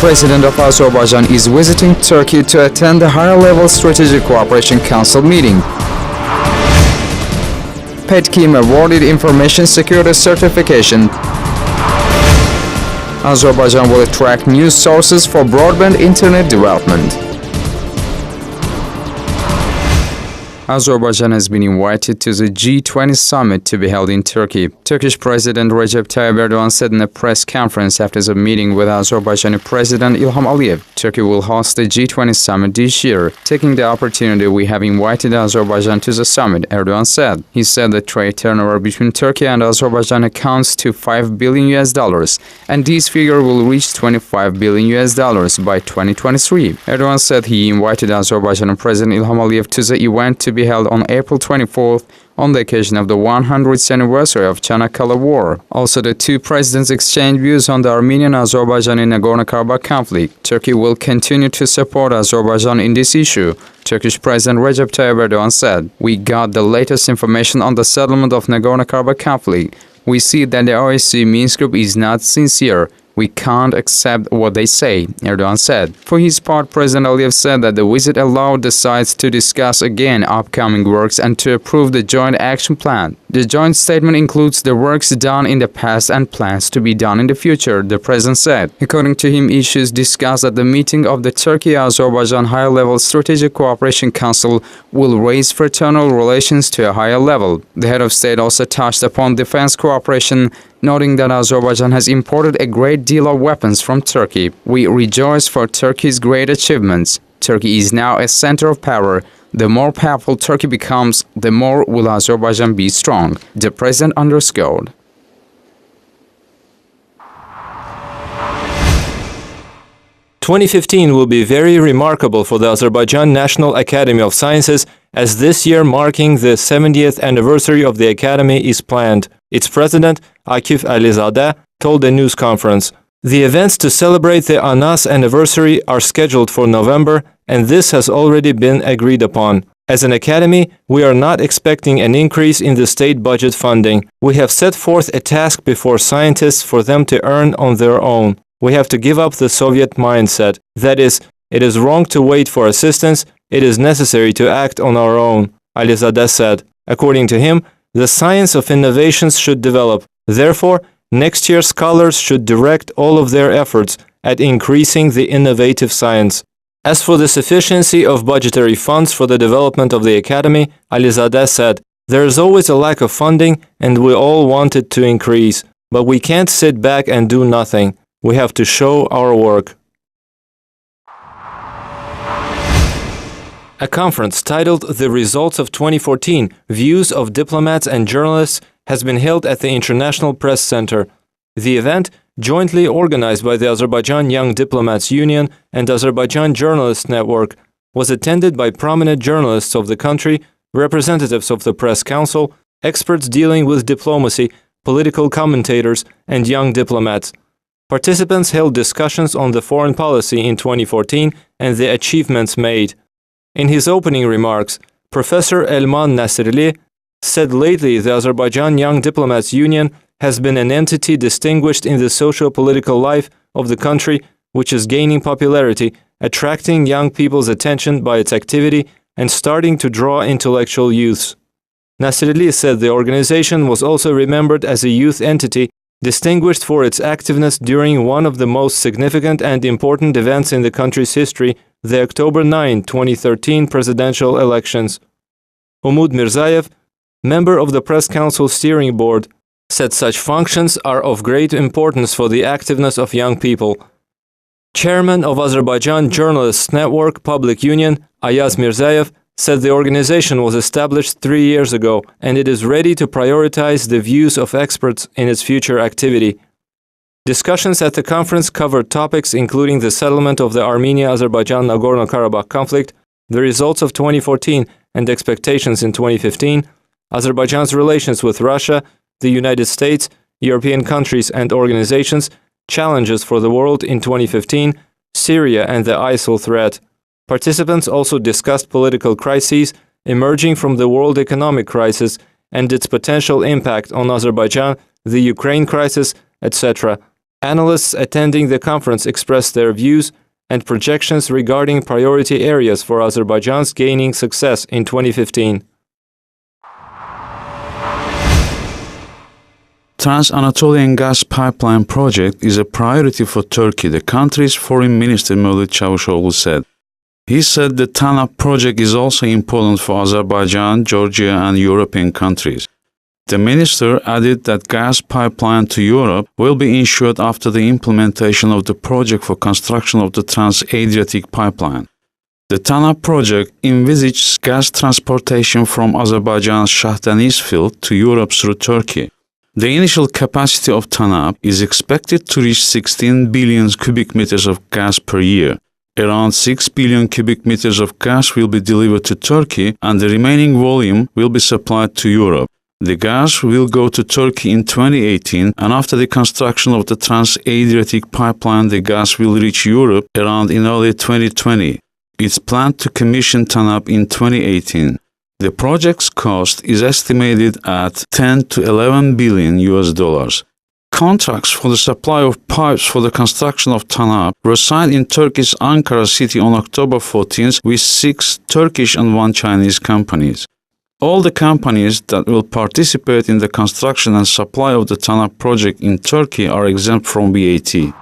President of Azerbaijan is visiting Turkey to attend the higher-level Strategic Cooperation Council meeting. Petkim awarded Information Security Certification. Azerbaijan will attract new sources for broadband internet development. Azerbaijan has been invited to the G20 summit to be held in Turkey. Turkish President Recep Tayyip Erdogan said in a press conference after the meeting with Azerbaijani President İlham Aliyev, Turkey will host the G20 summit this year. Taking the opportunity, we have invited Azerbaijan to the summit, Erdogan said. He said the trade turnover between Turkey and Azerbaijan accounts to $5 billion, and this figure will reach $25 billion by 2023. Erdogan said he invited Azerbaijani President İlham Aliyev to the event to be held on April 24th on the occasion of the 100th anniversary of Çanakkale War. Also, the two presidents exchanged views on the Armenian-Azerbaijani Nagorno-Karabakh conflict. Turkey will continue to support Azerbaijan in this issue, Turkish President Recep Tayyip Erdogan said. We got the latest information on the settlement of Nagorno-Karabakh conflict. We see that the OSCE Minsk group is not sincere. We can't accept what they say, Erdogan said. For his part, President Aliyev said that the visit allowed the sides to discuss again upcoming works and to approve the joint action plan. The joint statement includes the works done in the past and plans to be done in the future, the president said. According to him, issues discussed at the meeting of the Turkey-Azerbaijan Higher-Level Strategic Cooperation Council will raise fraternal relations to a higher level. The head of state also touched upon defense cooperation, noting that Azerbaijan has imported a great deal of weapons from Turkey. We rejoice for Turkey's great achievements. Turkey is now a center of power. The more powerful Turkey becomes, the more will Azerbaijan be strong, the president underscored. "2015 will be very remarkable for the Azerbaijan National Academy of Sciences, as this year marking the 70th anniversary of the Academy is planned," its president, Akif Alizadeh, told a news conference. The events to celebrate the ANAS anniversary are scheduled for November, and this has already been agreed upon. As an academy, we are not expecting an increase in the state budget funding. We have set forth a task before scientists for them to earn on their own. We have to give up the Soviet mindset. That is, it is wrong to wait for assistance, it is necessary to act on our own, Alizadeh said. According to him, the science of innovations should develop. Therefore, next year scholars should direct all of their efforts at increasing the innovative science. As for the sufficiency of budgetary funds for the development of the academy, Alizadeh said, there is always a lack of funding and we all want it to increase. But we can't sit back and do nothing. We have to show our work. A conference titled The Results of 2014, Views of Diplomats and Journalists has been held at the International Press Center. The event, jointly organized by the Azerbaijan Young Diplomats Union and Azerbaijan Journalists Network, was attended by prominent journalists of the country, representatives of the Press Council, experts dealing with diplomacy, political commentators, and young diplomats. Participants held discussions on the foreign policy in 2014 and the achievements made. In his opening remarks, Professor Elman Nasirli said lately the Azerbaijan Young Diplomats Union has been an entity distinguished in the socio-political life of the country, which is gaining popularity, attracting young people's attention by its activity and starting to draw intellectual youths. Nasirli said the organization was also remembered as a youth entity distinguished for its activeness during one of the most significant and important events in the country's history, the October 9, 2013 presidential elections. Umut Mirzayev, member of the Press Council Steering Board, said such functions are of great importance for the activeness of young people. Chairman of Azerbaijan Journalists Network Public Union, Ayaz Mirzayev, said the organization was established 3 years ago and it is ready to prioritize the views of experts in its future activity. Discussions at the conference covered topics including the settlement of the Armenia-Azerbaijan Nagorno-Karabakh conflict, the results of 2014 and expectations in 2015, Azerbaijan's relations with Russia, the United States, European countries and organizations, challenges for the world in 2015, Syria and the ISIL threat. Participants also discussed political crises emerging from the world economic crisis and its potential impact on Azerbaijan, the Ukraine crisis, etc. Analysts attending the conference expressed their views and projections regarding priority areas for Azerbaijan's gaining success in 2015. Trans-Anatolian gas pipeline project is a priority for Turkey, the country's Foreign Minister Mevlut Çavuşoğlu said. He said the TANAP project is also important for Azerbaijan, Georgia and European countries. The minister added that gas pipeline to Europe will be ensured after the implementation of the project for construction of the Trans-Adriatic pipeline. The TANAP project envisages gas transportation from Azerbaijan's Shah Deniz field to Europe through Turkey. The initial capacity of TANAP is expected to reach 16 billion cubic meters of gas per year. Around 6 billion cubic meters of gas will be delivered to Turkey and the remaining volume will be supplied to Europe. The gas will go to Turkey in 2018 and after the construction of the Trans-Adriatic pipeline, the gas will reach Europe around in early 2020. It's planned to commission TANAP in 2018. The project's cost is estimated at 10 to 11 billion US dollars. Contracts for the supply of pipes for the construction of TANAP were signed in Turkey's Ankara city on October 14th with 6 Turkish and 1 Chinese companies. All the companies that will participate in the construction and supply of the TANAP project in Turkey are exempt from VAT.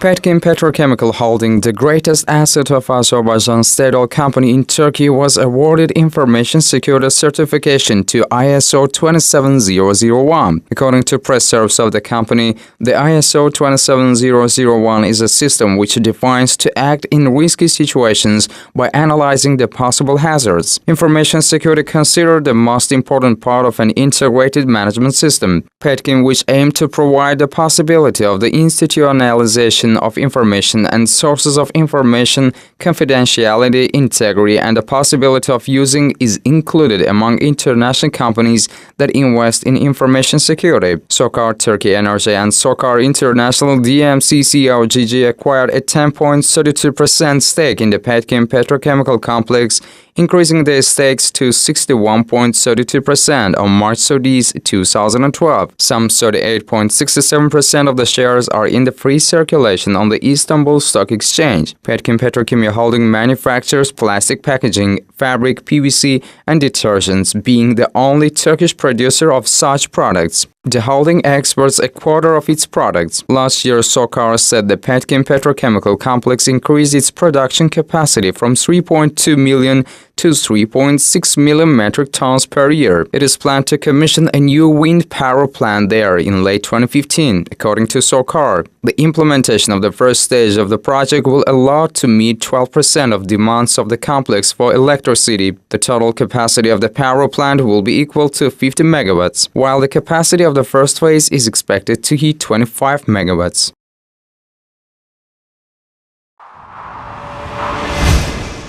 Petkim Petrochemical Holding, the greatest asset of Azerbaijan's state-owned company in Turkey, was awarded information security certification to ISO 27001. According to press service of the company, the ISO 27001 is a system which defines to act in risky situations by analyzing the possible hazards. Information security considered the most important part of an integrated management system. Petkim, which aimed to provide the possibility of the institutionalization of information and sources of information, confidentiality, integrity, and the possibility of using, is included among international companies that invest in information security. SOCAR Turkey Energy and SOCAR International DMCCOGG acquired a 10.32% stake in the Petkim Petrochemical Complex, increasing their stakes to 61.32% on March 30, 2012. Some 38.67% of the shares are in the free circulation on the Istanbul Stock Exchange. Petkim Petrochemia Holding manufactures plastic packaging, fabric, PVC, and detergents, being the only Turkish producer of such products. The holding exports a quarter of its products. Last year, SOCAR said the Petkim Petrochemical Complex increased its production capacity from 3.2 million to 3.6 million metric tons per year. It is planned to commission a new wind power plant there in late 2015. According to SOCAR, the implementation of the first stage of the project will allow to meet 12% of demands of the complex for electricity. The total capacity of the power plant will be equal to 50 megawatts, while the capacity of the first phase is expected to hit 25 megawatts.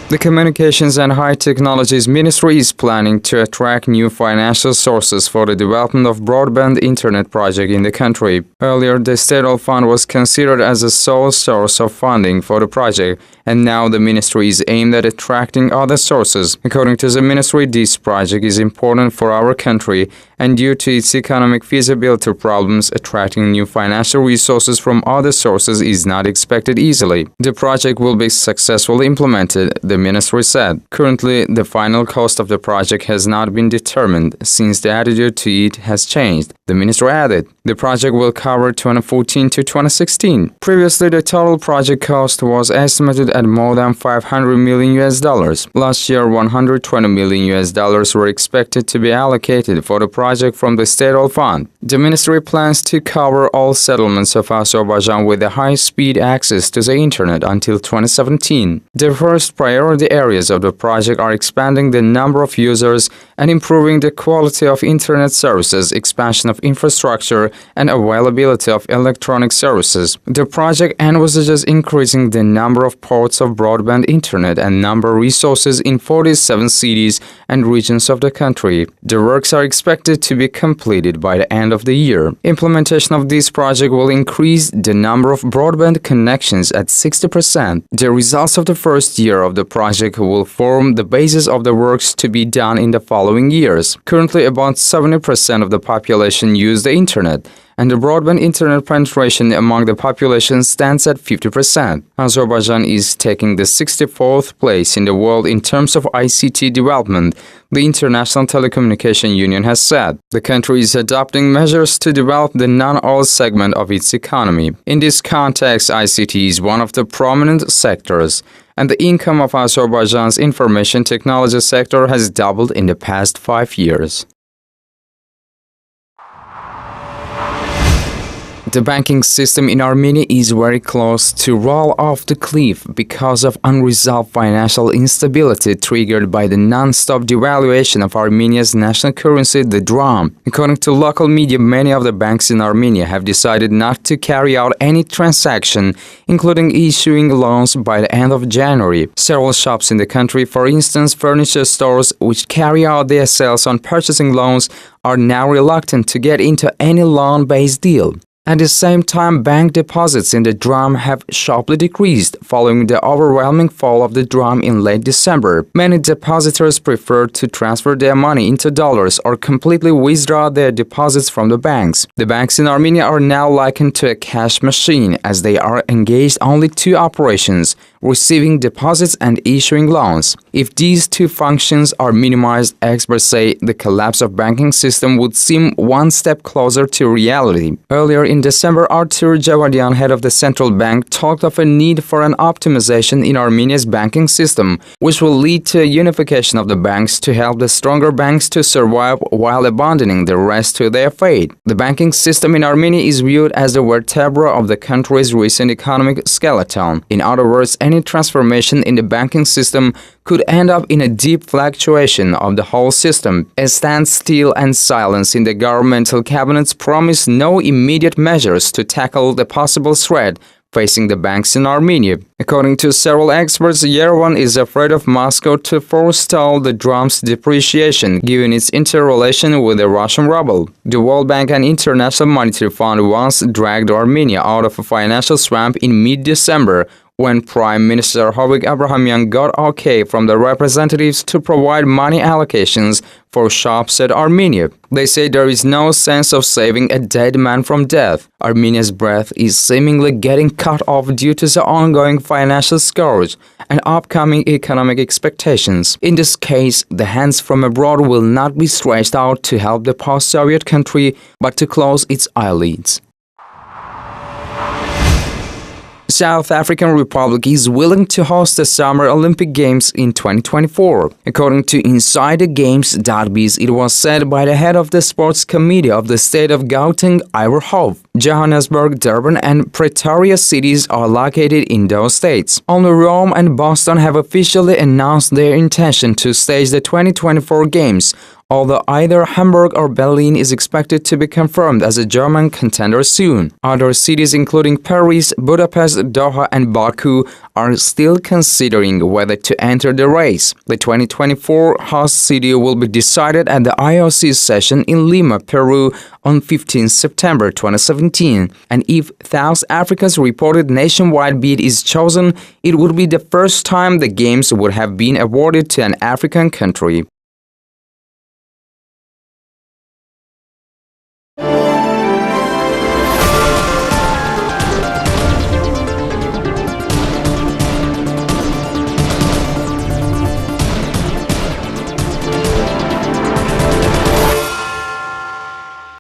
The Communications and High Technologies Ministry is planning to attract new financial sources for the development of broadband internet project in the country. Earlier, the state-owned fund was considered as a sole source of funding for the project, and now the ministry is aimed at attracting other sources. According to the ministry, this project is important for our country, and due to its economic feasibility problems, attracting new financial resources from other sources is not expected easily. The project will be successfully implemented, the ministry said. Currently, the final cost of the project has not been determined since the attitude to it has changed. The ministry added, the project will cover 2014 to 2016. Previously, the total project cost was estimated at more than 500 million US dollars. Last year, 120 million US dollars were expected to be allocated for the project from the state-owned fund. The ministry plans to cover all settlements of Azerbaijan with a high-speed access to the internet until 2017. The first priority areas of the project are expanding the number of users and improving the quality of internet services, expansion of infrastructure, and availability of electronic services. The project envisages increasing the number of ports of broadband internet and number resources in 47 cities and regions of the country. The works are expected to be completed by the end of the year. Implementation of this project will increase the number of broadband connections at 60%. The results of the first year of the project will form the basis of the works to be done in the following years. Currently, about 70% of the population use the internet, and the broadband internet penetration among the population stands at 50%. Azerbaijan is taking the 64th place in the world in terms of ICT development, the International Telecommunication Union has said. The country is adopting measures to develop the non-oil segment of its economy. In this context, ICT is one of the prominent sectors, and the income of Azerbaijan's information technology sector has doubled in the past 5 years. The banking system in Armenia is very close to roll off the cliff because of unresolved financial instability triggered by the non-stop devaluation of Armenia's national currency, the dram. According to local media, many of the banks in Armenia have decided not to carry out any transaction, including issuing loans, by the end of January. Several shops in the country, for instance furniture stores, which carry out their sales on purchasing loans, are now reluctant to get into any loan-based deal. At the same time, bank deposits in the dram have sharply decreased following the overwhelming fall of the dram in late December. Many depositors prefer to transfer their money into dollars or completely withdraw their deposits from the banks. The banks in Armenia are now likened to a cash machine, as they are engaged only two operations: receiving deposits and issuing loans. If these two functions are minimized, experts say the collapse of banking system would seem one step closer to reality. Earlier in December, Artur Javadian, head of the central bank, talked of a need for an optimization in Armenia's banking system, which will lead to a unification of the banks to help the stronger banks to survive while abandoning the rest to their fate. The banking system in Armenia is viewed as the vertebra of the country's recent economic skeleton. In other words, any transformation in the banking system could end up in a deep fluctuation of the whole system. A standstill and silence in the governmental cabinets promise no immediate measures to tackle the possible threat facing the banks in Armenia. According to several experts, Yerevan is afraid of Moscow to forestall the dram's depreciation, given its interrelation with the Russian ruble. The World Bank and International Monetary Fund once dragged Armenia out of a financial swamp in mid-December, when Prime Minister Hovik Abrahamyan got okay from the representatives to provide money allocations for shops at Armenia. They say there is no sense of saving a dead man from death. Armenia's breath is seemingly getting cut off due to the ongoing financial scourge and upcoming economic expectations. In this case, the hands from abroad will not be stretched out to help the post-Soviet country, but to close its eyelids. South African Republic is willing to host the Summer Olympic Games in 2024. According to InsiderGames.biz, it was said by the head of the sports committee of the state of Gauteng, Ivor Hove. Johannesburg, Durban, and Pretoria cities are located in those states. Only Rome and Boston have officially announced their intention to stage the 2024 Games, although either Hamburg or Berlin is expected to be confirmed as a German contender soon. Other cities including Paris, Budapest, Doha, and Baku are still considering whether to enter the race. The 2024 host city will be decided at the IOC session in Lima, Peru on 15 September 2017. And if South Africa's reported nationwide bid is chosen, it would be the first time the Games would have been awarded to an African country.